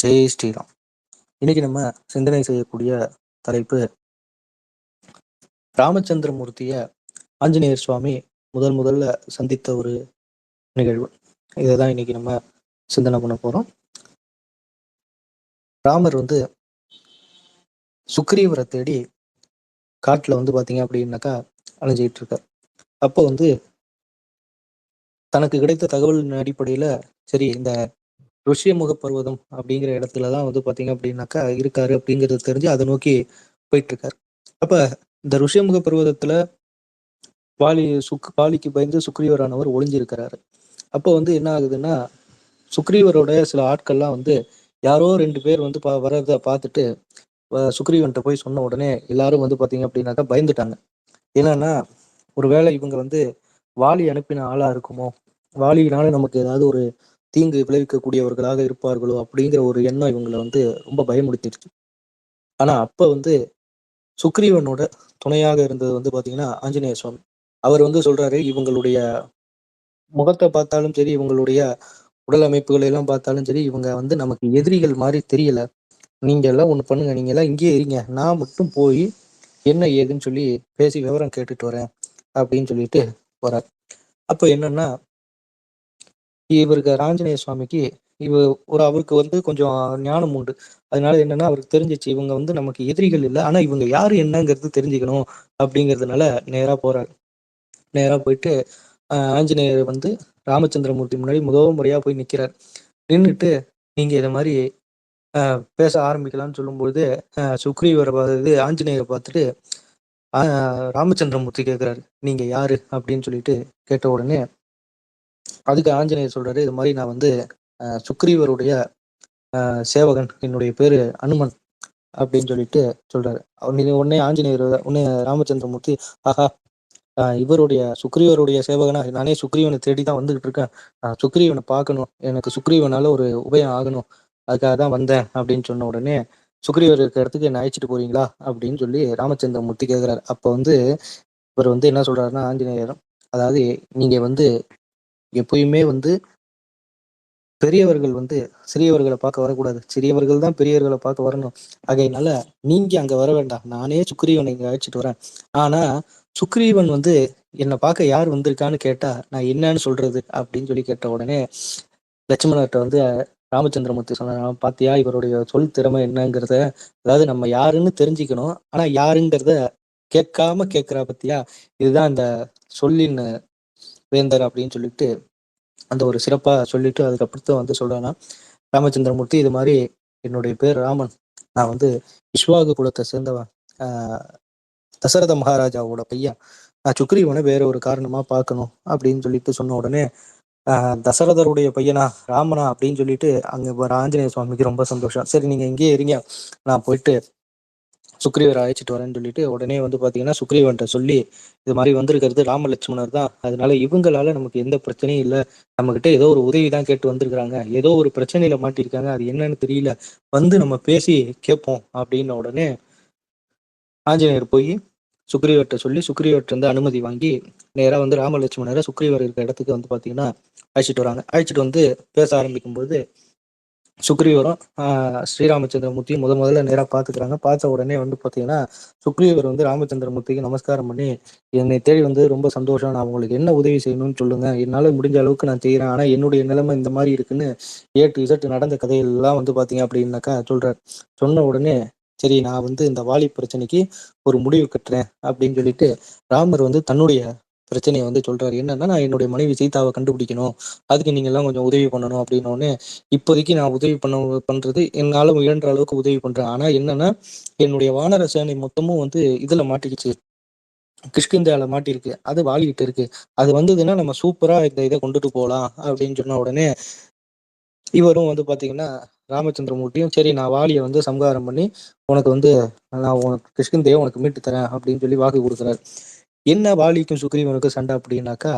ஜெய் ஸ்ரீராம். இன்னைக்கு நம்ம சிந்தனை செய்யக்கூடிய தலைப்பு, ராமச்சந்திரமூர்த்திய ஆஞ்சநேயர் சுவாமி முதல்ல சந்தித்த ஒரு நிகழ்வு. இதைதான் இன்னைக்கு நம்ம சிந்தனை பண்ண போறோம். ராமர் சுக்ரீவரை தேடி காட்டுல பாத்தீங்க அப்படின்னாக்கா அலைஞ்சிட்டு இருக்கார். அப்போ தனக்கு கிடைத்த தகவலின் அடிப்படையில சரி, இந்த ருஷ்யமுக பர்வதம் அப்படிங்கிற இடத்துலதான் பாத்தீங்க அப்படின்னாக்கா இருக்காரு அப்படிங்கிறது தெரிஞ்சு அதை நோக்கி போயிட்டு இருக்காரு. அப்ப இந்த ருஷ்யமுக பர்வதத்துல வாலிக்கு பயந்து சுக்ரீவரானவர் ஒளிஞ்சிருக்கிறாரு. அப்போ என்ன ஆகுதுன்னா, சுக்ரீவரோட சில ஆட்கள்லாம் யாரோ 2 பேர் வர்றத பார்த்துட்டு சுக்ரீவன்ட்ட போய் சொன்ன உடனே எல்லாரும் பாத்தீங்க அப்படின்னாக்கா பயந்துட்டாங்க. என்னன்னா, ஒருவேளை இவங்க வாலி அனுப்பின ஆளா இருக்குமோ, வாலியினால நமக்கு ஏதாவது ஒரு தீங்கு விளைவிக்கக்கூடியவர்களாக இருப்பார்களோ அப்படிங்கிற ஒரு எண்ணம் இவங்களை ரொம்ப பயமுடுத்திடுச்சு. ஆனா அப்ப சுக்ரீவனோட துணையாக இருந்தது பாத்தீங்கன்னா ஆஞ்சநேய சுவாமி. அவர் சொல்றாரு, இவங்களுடைய முகத்தை பார்த்தாலும் சரி, இவங்களுடைய உடல் அமைப்புகளை எல்லாம் பார்த்தாலும் சரி, இவங்க நமக்கு எதிரிகள் மாதிரி தெரியல. நீங்க எல்லாம் ஒண்ணு பண்ணுங்க, நீங்க எல்லாம் இங்கேயே இருங்க, நான் மட்டும் போய் என்ன ஏதுன்னு சொல்லி பேசி விவரம் கேட்டுட்டு வரேன் அப்படின்னு சொல்லிட்டு போறார். அப்ப என்னன்னா, இவருக்கு ஆஞ்சநேய சுவாமிக்கு அவருக்கு கொஞ்சம் ஞானம் உண்டு. அதனால என்னன்னா, அவருக்கு தெரிஞ்சிச்சு இவங்க நமக்கு எதிரிகள் இல்லை, ஆனா இவங்க யாரு என்னங்கிறது தெரிஞ்சுக்கணும் அப்படிங்கிறதுனால நேரா போறாரு. நேரா போயிட்டு ஆஞ்சநேயர் ராமச்சந்திரமூர்த்தி முன்னாடி முதல் முறையா போய் நிக்கிறார். நின்றுட்டு நீங்க இதை மாதிரி பேச ஆரம்பிக்கலாம்னு சொல்லும்போது சுக்ரீவரை ஆஞ்சநேயரை பார்த்துட்டு ராமச்சந்திரமூர்த்தி கேட்கிறாரு, நீங்க யாரு அப்படின்னு சொல்லிட்டு கேட்ட உடனே அதுக்கு ஆஞ்சநேயர் சொல்றாரு, இது மாதிரி நான் சுக்ரீவருடைய சேவகன், என்னுடைய பேரு அனுமன் அப்படின்னு சொல்லிட்டு சொல்றாரு. உடனே உடனே ராமச்சந்திரமூர்த்தி, ஆஹா, இவருடைய சுக்ரீவருடைய சேவகனா, நானே சுக்ரீவனை தேடி தான் வந்துகிட்டு இருக்கேன், சுக்ரீவனை பார்க்கணும், எனக்கு சுக்ரீவனால ஒரு உபயம் ஆகணும், அதுக்காக தான் வந்தேன் அப்படின்னு சொன்ன உடனே, சுக்ரீவர் இருக்கிற இடத்துக்கு என்ன அழைச்சிட்டு போறீங்களா அப்படின்னு சொல்லி ராமச்சந்திரமூர்த்தி கேட்கிறாரு. அப்ப இவர் என்ன சொல்றாருன்னா, ஆஞ்சநேயர், அதாவது நீங்க எப்பயுமே பெரியவர்கள் சிறியவர்களை பார்க்க வரக்கூடாது, சிறியவர்கள் தான் பெரியவர்களை பார்க்க வரணும். ஆகையினால நீங்க அங்க வர வேண்டாம், நானே சுக்ரீவனை இங்க அழைச்சிட்டு வரேன். ஆனா சுக்ரீவன் என்னை பார்க்க யார் வந்திருக்கான்னு கேட்டா நான் என்னன்னு சொல்றது அப்படின்னு சொல்லி கேட்ட உடனே லட்சுமணர்கிட்ட ராமச்சந்திரமூர்த்தி சொன்னாங்க, பாத்தியா இவருடைய சொல் திறமை என்னங்கிறத, அதாவது நம்ம யாருன்னு தெரிஞ்சுக்கணும், ஆனா யாருங்கிறத கேட்காம கேட்கிறா பத்தியா, இதுதான் இந்த சொல்லின் வேந்தர் அப்படின்னு சொல்லிட்டு அந்த ஒரு சிறப்பா சொல்லிட்டு அதுக்கப்புறத்த சொல்றானா ராமச்சந்திரமூர்த்தி, இது மாதிரி என்னுடைய பேர் ராமன், நான் விஸ்வாகு குலத்தை சேர்ந்தவன், தசரத மகாராஜாவோட பையன், நான் சுக்ரீவனை வேற ஒரு காரணமா பார்க்கணும் அப்படின்னு சொல்லிட்டு சொன்ன உடனே தசரதருடைய பையனா ராமனா அப்படின்னு சொல்லிட்டு அங்க ஆஞ்சநேய சுவாமிக்கு ரொம்ப சந்தோஷம். சரி, நீங்க இங்கேயே இருங்க, நான் போயிட்டு சுக்ரீவரை அழைச்சிட்டு வரேன்னு சொல்லிட்டு உடனே பாத்தீங்கன்னா சுக்ரீவன்ட்ட சொல்லி, இது மாதிரி வந்திருக்கிறது ராம லட்சுமணர் தான், அதனால இவங்களால நமக்கு எந்த பிரச்சனையும் இல்லை, நம்ம கிட்ட ஏதோ ஒரு உதவி தான் கேட்டு வந்திருக்கிறாங்க, ஏதோ ஒரு பிரச்சனையில மாட்டிருக்காங்க, அது என்னன்னு தெரியல, நம்ம பேசி கேட்போம் அப்படின்ன உடனே ஆஞ்சநேயர் போய் சுக்ரீவர்கிட்ட சொல்லி சுக்ரீவர்கிட்ட அனுமதி வாங்கி நேரா ராம லட்சுமணரை சுக்ரீவர் இருக்கிற இடத்துக்கு பாத்தீங்கன்னா அழைச்சிட்டு வராங்க. அழைச்சிட்டு பேச ஆரம்பிக்கும் போது சுக்ரீவரும் ஸ்ரீராமச்சந்திரமூர்த்தியும் முதல்ல நேரா பாத்துக்கிறாங்க. பார்த்த உடனே பாத்தீங்கன்னா சுக்ரீவர் ராமச்சந்திரமூர்த்திக்கு நமஸ்காரம் பண்ணி, என்னை தேடி ரொம்ப சந்தோஷம், நான் உங்களுக்கு என்ன உதவி செய்யணும்னு சொல்லுங்க, என்னால முடிஞ்ச அளவுக்கு நான் செய்யறேன், ஆனா என்னுடைய நிலைமை இந்த மாதிரி இருக்குன்னு A to Z நடந்த கதையெல்லாம் பாத்தீங்க அப்படின்னாக்கா சொல்றாரு. சொன்ன உடனே சரி, நான் இந்த வாலி பிரச்சனைக்கு ஒரு முடிவு கட்டுறேன் அப்படின்னு சொல்லிட்டு ராமர் தன்னுடைய பிரச்சனையை சொல்றாரு. என்னன்னா, நான் என்னுடைய மனைவி சீதாவை கண்டுபிடிக்கணும், அதுக்கு நீங்க எல்லாம் கொஞ்சம் உதவி பண்ணணும் அப்படின்னோடனே, இப்போதைக்கு நான் உதவி பண்றது என்னால முயன்ற அளவுக்கு உதவி பண்றேன், ஆனா என்னன்னா என்னுடைய வானர சேனை மொத்தமும் இதுல மாட்டிக்கிச்சு, கிஷ்கிந்தால மாட்டிருக்கு, அது வாலிக்கிட்டு இருக்கு, அது வந்ததுன்னா நம்ம சூப்பரா இந்த இதை கொண்டுட்டு போகலாம் அப்படின்னு சொன்ன உடனே இவரும் பாத்தீங்கன்னா ராமச்சந்திரமூர்த்தியும், சரி நான் வாலியை சம்ஹாரம் பண்ணி உனக்கு நான் உனக்கு கிஷ்கிந்தையை உனக்கு மீட்டு தரேன் அப்படின்னு சொல்லி வாக்கு கொடுக்குறாரு. என்ன வாலிக்கும் சுக்ரீவனுக்கும் சண்டை அப்படின்னாக்கா,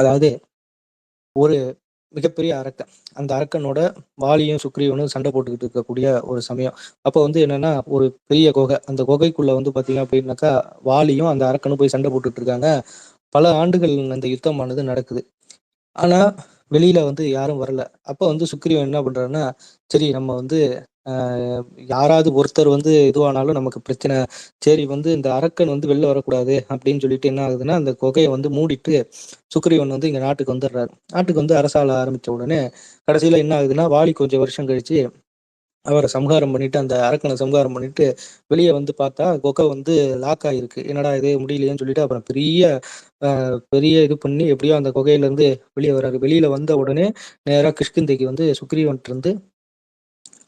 அதாவது ஒரு மிகப்பெரிய அரக்கன், அந்த அரக்கனோட வாலியும் சுக்ரீவனும் சண்டை போட்டுக்கிட்டு இருக்கக்கூடிய ஒரு சமயம். அப்போ என்னன்னா, ஒரு பெரிய குகை, அந்த குகைக்குள்ள பாத்தீங்க அப்படின்னாக்கா வாலியும் அந்த அரக்கனும் போய் சண்டை போட்டுட்டு இருக்காங்க. பல ஆண்டுகள் அந்த யுத்தமானது நடக்குது. ஆனா வெளியில வந்து யாரும் வரல. அப்ப வந்து சுக்கிரீவன் என்ன பண்றாருன்னா, சரி நம்ம வந்து அ யாராவது ஒருத்தர் வந்து இதுவானாலும் நமக்கு பிரச்சனை. சரி வந்து இந்த அரக்கன் வந்து வெளில வரக்கூடாது அப்படின்னு சொல்லிட்டு என்ன ஆகுதுன்னா, அந்த குகைய வந்து மூடிட்டு சுக்கிரீவன் வந்து இங்க நாட்டுக்கு வந்துடுறாரு. நாட்டுக்கு வந்து அரசாள ஆரம்பிச்ச உடனே, கடைசியில என்ன ஆகுதுன்னா, வாலி கொஞ்சம் வருஷம் கழிச்சு அவர சம்ஹாரம் பண்ணிட்டு, அந்த அரக்கன சம்ஹாரம் பண்ணிட்டு, வெளிய வந்து பார்த்தா, குகை வந்து லாக் ஆயிருக்கு. என்னடா இது முடியலையேன்னு சொல்லிட்டு, அப்புறம் பெரிய இது பண்ணி எப்படியோ அந்த குகையிலேருந்து வெளிய வராரு. வெளியில வந்த உடனே நேரா கிஷ்கிந்தைக்கு வந்து சுக்ரீவன்ட்டருந்து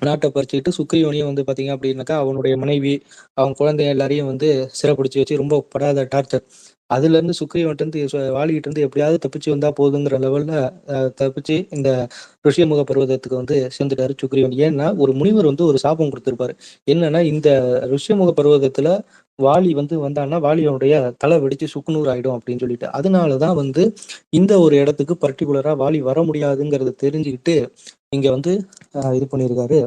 நாட்ட பறிச்சுக்கிட்டு, சுக்ரீவனையும் வந்து பார்த்தீங்க அப்படின்னாக்கா, அவனுடைய மனைவி, அவன் குழந்தைங்க எல்லாரையும் வந்து சிறைப்பிடிச்சு வச்சு ரொம்ப படாத டார்ச்சர். அதுலேருந்து சுக்ரீவன்ட்டருந்து வாலிகிட்டருந்து எப்படியாவது தப்பிச்சு வந்தா போதுங்கிற லெவல்ல தப்பிச்சு இந்த ரிஷியமுக பர்வதத்துக்கு வந்து சேர்ந்துட்டாரு சுக்ரீவன். ஏன்னா, ஒரு முனிவர் வந்து ஒரு சாபம் குடுத்திருப்பாரு. என்னன்னா, இந்த ரிஷியமுக பர்வதத்துல வாலி வந்து வந்தான்னா, வாலியோடைய தலை வெடிச்சு சுக்குநூறு ஆயிடும் அப்படின்னு சொல்லிட்டு. அதனால தான் வந்து இந்த ஒரு இடத்துக்கு பர்ட்டிகுலரா வாலி வர முடியாதுங்கிறத தெரிஞ்சுக்கிட்டு, இங்க வந்து இது பண்ணியிருக்காரு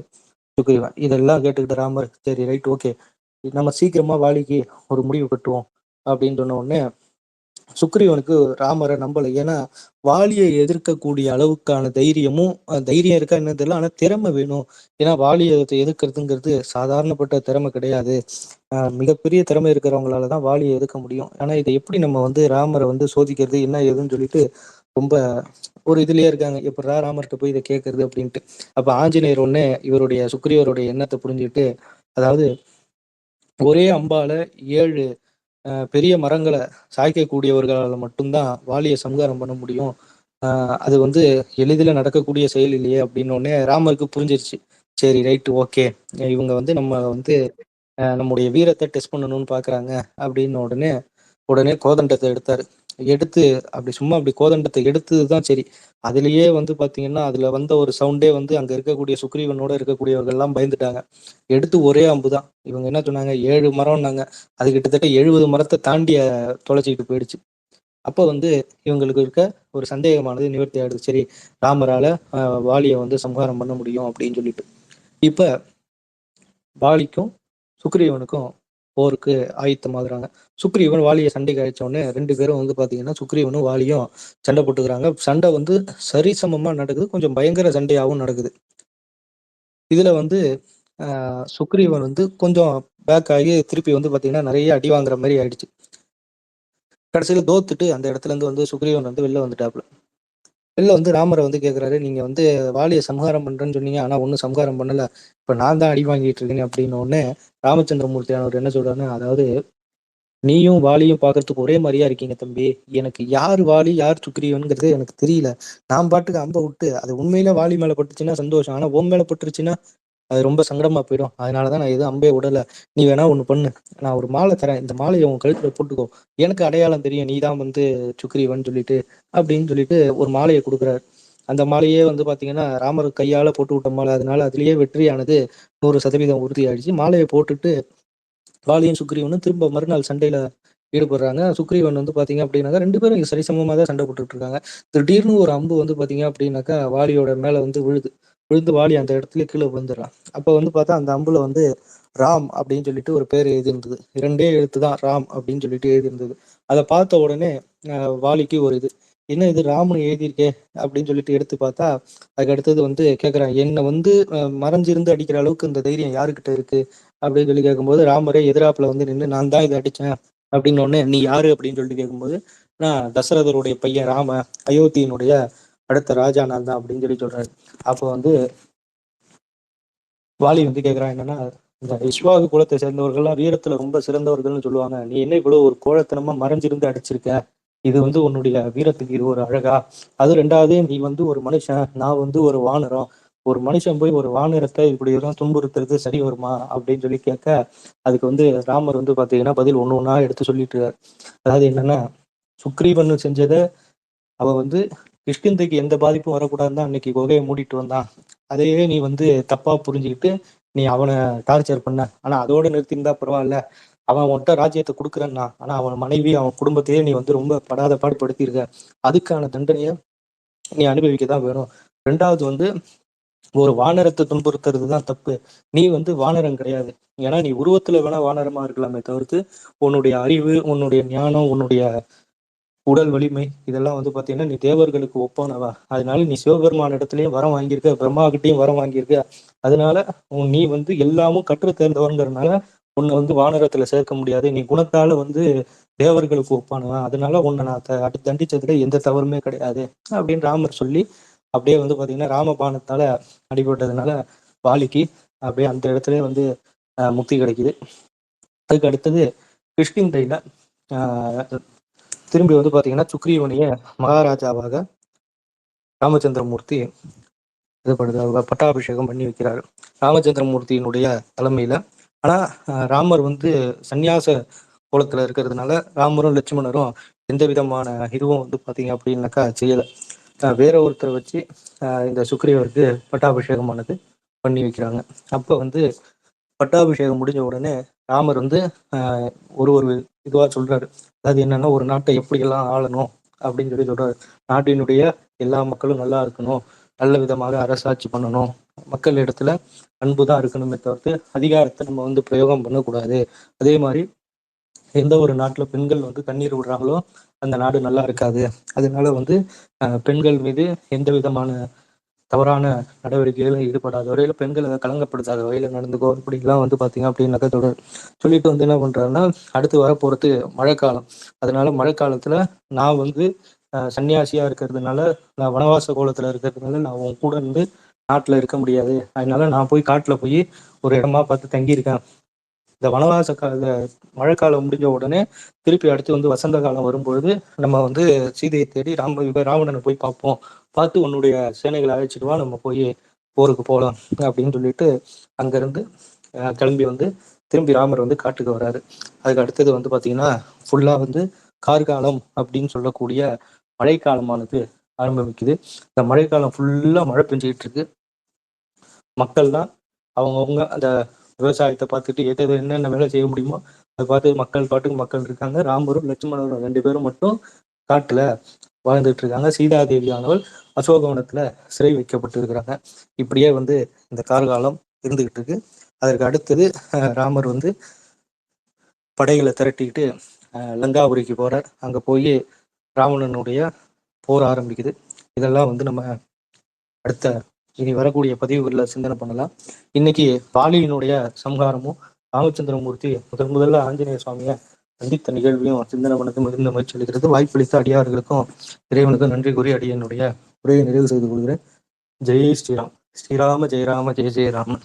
சுக்ரீவன். இதெல்லாம் கேட்டுக்கிட்ட ராமர், சரி ரைட் ஓகே. நம்ம சீக்கிரமா வாலிக்கு ஒரு முடிவு கட்டுவோம் அப்படின்னு சொன்ன உடனே சுக்ரீவனுக்கு ராமரை நம்பல. ஏன்னா வாலியை எதிர்க்கக்கூடிய அளவுக்கான தைரியமும் தைரியம் இருக்கா என்னன்னு தெரியல. ஆனா திறமை வேணும். ஏன்னா வாலியை எதிர்க்கிறதுங்கிறது சாதாரணப்பட்ட திறமை கிடையாது. மிகப்பெரிய திறமை இருக்கிறவங்களால தான் வாலியை எதிர்க்க முடியும். ஆனா இதை எப்படி நம்ம வந்து ராமரை வந்து சோதிக்கிறது என்ன ஏதுன்னு சொல்லிட்டு ரொம்ப ஒரு இதுலயே இருக்காங்க. எப்படிடா ராமர்கிட்ட போய் இதை கேட்கறது அப்படின்ட்டு. அப்ப ஆஞ்சநேயர் ஒண்ணு இவருடைய சுக்ரீவருடைய எண்ணத்தை புரிஞ்சுக்கிட்டு, அதாவது ஒரே அம்பால 7 பெரிய மரங்கள சாய்க்கக்கூடியவர்களால மட்டும் தான் வாலிய சம்ஹாரம் பண்ண முடியும். அது வந்து எளிதில நடக்கக்கூடிய செயல் இல்லையே அப்படின்னோனே ராமருக்கு புரிஞ்சிருச்சு. சரி ரைட் ஓகே. இவங்க வந்து நம்ம வந்து நம்முடைய வீரத்த டெஸ்ட் பண்ணணும்னு பார்க்குறாங்க அப்படின்னு உடனே கோதண்டத்த எடுத்தாரு. எடுத்து அப்படி கோதண்டத்த எடுத்தது தான் சரி. அதிலேயே வந்து பார்த்தீங்கன்னா, அதுல வந்த ஒரு சவுண்டே வந்து அங்க இருக்கக்கூடிய சுக்ரீவனோட இருக்கக்கூடியவர்கள்லாம் பயந்துட்டாங்க. எடுத்து ஒரே அம்பு தான். இவங்க என்ன சொன்னாங்க 7 மரம்னாங்க. அது கிட்டத்தட்ட 70 மரத்த தாண்டி தொலைச்சுக்கிட்டு போயிடுச்சு. அப்ப வந்து இவங்களுக்கு இருக்க ஒரு சந்தேகமானது நிவர்த்தி ஆயிடுது. சரி ராமரால வாலிய வந்து சம்ஹாரம் பண்ண முடியும் அப்படின்னு சொல்லிட்டு. இப்ப வாலிக்கும் சுக்ரீவனுக்கும் போருக்கு ஆயத்தமாகுறாங்க. சுக்ரீவன் வாலிய சண்டைக்கு அழைச்ச உடனே 2 பேரும் வந்து பார்த்தீங்கன்னா, சுக்ரீவனும் வாலியும் சண்டை போட்டுக்கிறாங்க. சண்டை வந்து சரிசமமா நடக்குது. கொஞ்சம் பயங்கர சண்டையாவும் நடக்குது. இதுல வந்து சுக்ரீவன் வந்து கொஞ்சம் பேக் ஆகி திருப்பி வந்து பார்த்தீங்கன்னா, நெறைய அடி வாங்குற மாரி ஆயிடுச்சு. கடைசியில தோத்துட்டு அந்த இடத்துலருந்து வந்து சுக்ரீவன் வந்து வெளில வந்துட்டாப்புல. வெளில வந்து ராமர வந்து கேட்குறாரு, "நீங்க வந்து வாலிய சம்ஹாரம் பண்றேன்னு சொன்னீங்க. ஆனா ஒண்ணும் சம்ஹாரம் பண்ணல. இப்ப நான் தான் அடி வாங்கிட்டு இருக்கேனே" அப்படின்ன உடனே ராமச்சந்திரமூர்த்தியானவர் என்ன சொல்றாருன்னா, "அதாவது நீயும் வாலியும் பார்க்கறதுக்கு ஒரே மாரியா இருக்கீங்க தம்பி. எனக்கு யார் வாலி, யார் சுக்ரீவன்ங்கிறதே எனக்கு தெரியல. நான் பாட்டுக்கு அம்ப விட்டு அது உண்மையிலே வாலி மேல பட்டுச்சுன்னா சந்தோஷம். ஆனா உன் மேல பட்டுருச்சுன்னா அது ரொம்ப சங்கடமா போயிடும். அதனால தான் நான் எதுவும் அம்பே விடல. நீ வேணா ஒண்ணு பண்ணு. நான் ஒரு மாலை தரேன். இந்த மாலைய உன் கழுத்துல போட்டுக்கோ. எனக்கு அடையாளம் தெரியும். நீ தான் வந்து சுக்ரீவன் சொல்லிட்டு" அப்படின்னு சொல்லிட்டு ஒரு மாலைய குடுக்குறாரு. அந்த மாலையே வந்து பார்த்தீங்கன்னா, ராமர் கையால போட்டு விட்ட மாலை. அதனால அதிலேயே வெற்றியானது 100% உறுதியாயிடுச்சு. மாலைய போட்டுட்டு வாலியும், சுக்ரீவனும் திரும்ப மறுநாள் சண்டையில ஈடுபடுறாங்க. சுக்ரீவன் வந்து பார்த்தீங்க அப்படின்னாக்கா 2 பேரும் இங்க சரிசமமா தான் சண்டை போட்டுட்டு இருக்காங்க. திடீர்னு ஒரு அம்பு வந்து பார்த்தீங்க அப்படின்னாக்கா, வாலியோட மேல வந்து விழுது. விழுந்து வாலி அந்த இடத்துலயே கீழ விழுந்துடுறான். அப்ப வந்து பார்த்தா அந்த அம்புல வந்து ராம் அப்படின்னு சொல்லிட்டு ஒரு பேர் எழுதியிருந்தது. 2டே எழுத்து தான் ராம் அப்படின்னு சொல்லிட்டு எழுதியிருந்தது. அத பார்த்த உடனே அ வாலிக்கு ஒரு இது. என்ன இது ராம்னு எழுதியிருக்கே அப்படின்னு சொல்லிட்டு எடுத்து பார்த்தா, அதுக்கு அடுத்தது வந்து கேட்குறான். என்ன வந்து மறைஞ்சிருந்து அடிக்கிற அளவுக்கு இந்த தைரியம் யாருகிட்ட இருக்கு? அப்படின்னு சொல்லி கேட்கும்போது, ராமரே எதிராப்புல வந்து நின்னு, "நான் தான் இத அடிச்சேன்" அப்படின்னோனே, "நீ யாரு?" அப்படின்னு சொல்லிட்டு கேட்கும்போது, "நான் தசரதருடைய பையன் ராம. அயோத்தியினுடைய அடுத்த ராஜா நான் தான்" அப்படின்னு சொல்லி சொல்றாரு. அப்போ வந்து வாலி வந்து கேட்குறான் என்னன்னா, "இந்த இக்ஷ்வாகு குலத்தை சேர்ந்தவர்கள்லாம் வீரத்துல ரொம்ப சிறந்தவர்கள்னு சொல்லுவாங்க. நீ என்ன இவ்வளவு ஒரு கோழைத்தனமா மறைஞ்சிருந்து அடிச்சிருக்க? இது வந்து உன்னுடைய வீரத்துக்கு இது ஒரு அழகா? அதுவும் 2வது நீ வந்து ஒரு மனுஷன், நான் வந்து ஒரு வானரம். ஒரு மனுஷன் போய் ஒரு வானரத்த இப்படியெல்லாம் துன்புறுத்துறது சரி வருமா?" அப்படின்னு சொல்லி கேட்க, அதுக்கு வந்து ராமர் வந்து பார்த்தீங்கன்னா, பதில் ஒண்ணு ஒண்ணா எடுத்து சொல்லிட்டு இருக்காரு. அதாவது என்னன்னா, சுக்ரீவன் செஞ்சத அவன் வந்து கிஷ்கிந்தைக்கு எந்த பாதிப்பும் வரக்கூடாதுன்னு தான் அன்னைக்கு குகைய மூடிட்டு வந்தான். அதையே நீ வந்து தப்பா புரிஞ்சுகிட்டு, நீ அவன டார்ச்சர் பண்ண. ஆனா அதோட நிறுத்தியிருந்தா பரவால்ல. அவன் உன்ட்ட ராஜ்யத்த குடுக்குறேன்னான். ஆனா அவன் மனைவி, அவன் குடும்பத்தையே நீ வந்து ரொம்ப படாத பாடு படுத்தியிருக்க. அதுக்கான தண்டனைய நீ அனுபவிக்க தான் வேணும். 2வது வந்து ஒரு வானரத்த துன்புறுத்துறது தான் தப்பு. நீ வந்து வானரம் கிடையாது. ஏன்னா நீ உருவத்துல வேணா வானரமா இருக்கலாமே தவிர்த்து, உன்னுடைய அறிவு, உன்னுடைய ஞானம், உன்னுடைய உடல் வலிமை இதெல்லாம் வந்து பாத்தீங்கன்னா நீ தேவர்களுக்கு ஒப்பானவா, அதனால நீ சிவபெருமான இடத்துலயும் வரம் வாங்கியிருக்க, பிரம்மா கிட்டயும் வரம் வாங்கியிருக்க. அதனால நீ வந்து எல்லாமும் கற்று தேர்ந்தவங்கிறதுனால உன்னை வந்து வானரத்துல சேர்க்க முடியாது. நீ குணத்தால வந்து தேவர்களுக்கு ஒப்பானவன், அதனால உன்னை நான் தண்டிச்சதுல எந்த தவறுமே கிடையாது அப்படின்னு ராமர் சொல்லி அப்படியே வந்து பாத்தீங்கன்னா ராமபாணத்தால அடிபட்டதுனால வாலிக்கு அப்படியே அந்த இடத்துல வந்து முக்தி கிடைக்குது. அதுக்கு அடுத்தது கிருஷ்ணகிரியில திரும்பி வந்து பாத்தீங்கன்னா சுக்ரீவனைய மகாராஜாவாக ராமச்சந்திரமூர்த்தி இது பண்ணுது, பட்டாபிஷேகம் பண்ணி வைக்கிறாரு ராமச்சந்திரமூர்த்தியினுடைய தலைமையில. ஆனா ராமர் வந்து சந்நியாச கோலத்துல இருக்கிறதுனால ராமரும் லட்சுமணரும் எந்த விதமான இதுவும் வந்து பாத்தீங்க அப்படின்னாக்கா செய்யல. வேற ஒருத்தரை வச்சு இந்த சுக்ரீவருக்கு பட்டாபிஷேகமானது பண்ணி வைக்கிறாங்க. அப்ப வந்து பட்டாபிஷேகம் முடிஞ்ச உடனே ராமர் வந்து ஒரு ஒரு இதுவா சொல்றாரு. அதாவது என்னன்னா, ஒரு நாட்டை எப்படி எல்லாம் ஆளணும் அப்படின்னு சொல்லி சொல்றாரு. நாட்டினுடைய எல்லா மக்களும் நல்லா இருக்கணும், நல்ல விதமாக அரசாட்சி பண்ணணும், மக்கள் இடத்துல அன்புதான் இருக்கணுமே தவிர்த்து அதிகாரத்தை நம்ம வந்து பிரயோகம் பண்ணக்கூடாது. அதே மாதிரி எந்த ஒரு நாட்டுல பெண்கள் வந்து கண்ணீர் விடுறாங்களோ அந்த நாடு நல்லா இருக்காது. அதனால வந்து பெண்கள் மீது எந்த விதமான தவறான நடவடிக்கைகளை ஈடுபடாத வரையில, பெண்களை கலங்கப்படுத்தாத வகையில நடந்துக்கோ, இப்படிலாம் வந்து பாத்தீங்க அப்படின்னாக்கா தொடர் சொல்லிட்டு வந்து என்ன பண்றாருன்னா, அடுத்து வரப்போறது மழைக்காலம். அதனால மழைக்காலத்துல நான் வந்து சன்னியாசியா இருக்கிறதுனால, நான் வனவாச கோலத்துல இருக்கிறதுனால நான் உன் கூட இருந்து நாட்டுல இருக்க முடியாது. அதனால நான் போய் காட்டுல போய் ஒரு இடமா பார்த்து தங்கியிருக்கேன். இந்த வனவாச கால மழைக்காலம் முடிஞ்ச உடனே திருப்பி அடுத்து வந்து வசந்த காலம் வரும்பொழுது நம்ம வந்து சீதையை தேடி ராவணனை போய் பார்ப்போம், பார்த்து உன்னுடைய சேனைகளை அழைச்சிட்டு வா, நம்ம போய் போருக்கு போகலாம் அப்படின்னு சொல்லிட்டு அங்கிருந்து கிளம்பி வந்து திரும்பி ராமர் வந்து காட்டுக்கு வர்றாரு. அதுக்கு அடுத்தது வந்து பாத்தீங்கன்னா ஃபுல்லா வந்து கார்காலம் அப்படின்னு சொல்லக்கூடிய மழைக்காலமானது ஆரம்பிக்குது. இந்த மழைக்காலம் ஃபுல்லா மழை பெஞ்சுக்கிட்டு இருக்கு. மக்கள் தான் அவங்கவுங்க அந்த விவசாயத்தை பார்த்துட்டு எது என்னென்ன வேலை செய்ய முடியுமோ அதை பார்த்து மக்கள் பாட்டுக்கு மக்கள் இருக்காங்க. ராமரும் லட்சுமணரும் 2 பேரும் மட்டும் காட்டுல வாழ்ந்துட்டு இருக்காங்க. சீதாதேவியானவள் அசோகவனத்துல சிறை வைக்கப்பட்டு இருக்கிறாங்க. இப்படியே வந்து இந்த கார்காலம் இருந்துகிட்டு இருக்கு. அதற்கு அடுத்தது ராமர் வந்து படைகளை திரட்டிக்கிட்டு லங்காபுரிக்கு போறார். அங்க போய் ராவணனுடைய போர் ஆரம்பிக்குது. இதெல்லாம் வந்து நம்ம அடுத்த இனி வரக்கூடிய பதிவுகளில் சிந்தனை பண்ணலாம். இன்னைக்கு வாலியினுடைய சம்ஹாரமும் ராமச்சந்திரமூர்த்தி முதல்ல ஆஞ்சநேய சுவாமியை சந்தித்த நிகழ்வையும் சிந்தனை பண்ணது மிகுந்த முயற்சி அளிக்கிறது. வாய்ப்பளித்த அடியார்களுக்கும் இறைவனுக்கும் நன்றி கூறி அடியனுடைய உரையை நிறைவு செய்து கொள்கிறேன். ஜெய் ஸ்ரீராம். ஸ்ரீராம ஜெயராம ஜெய ஜெயராமன்.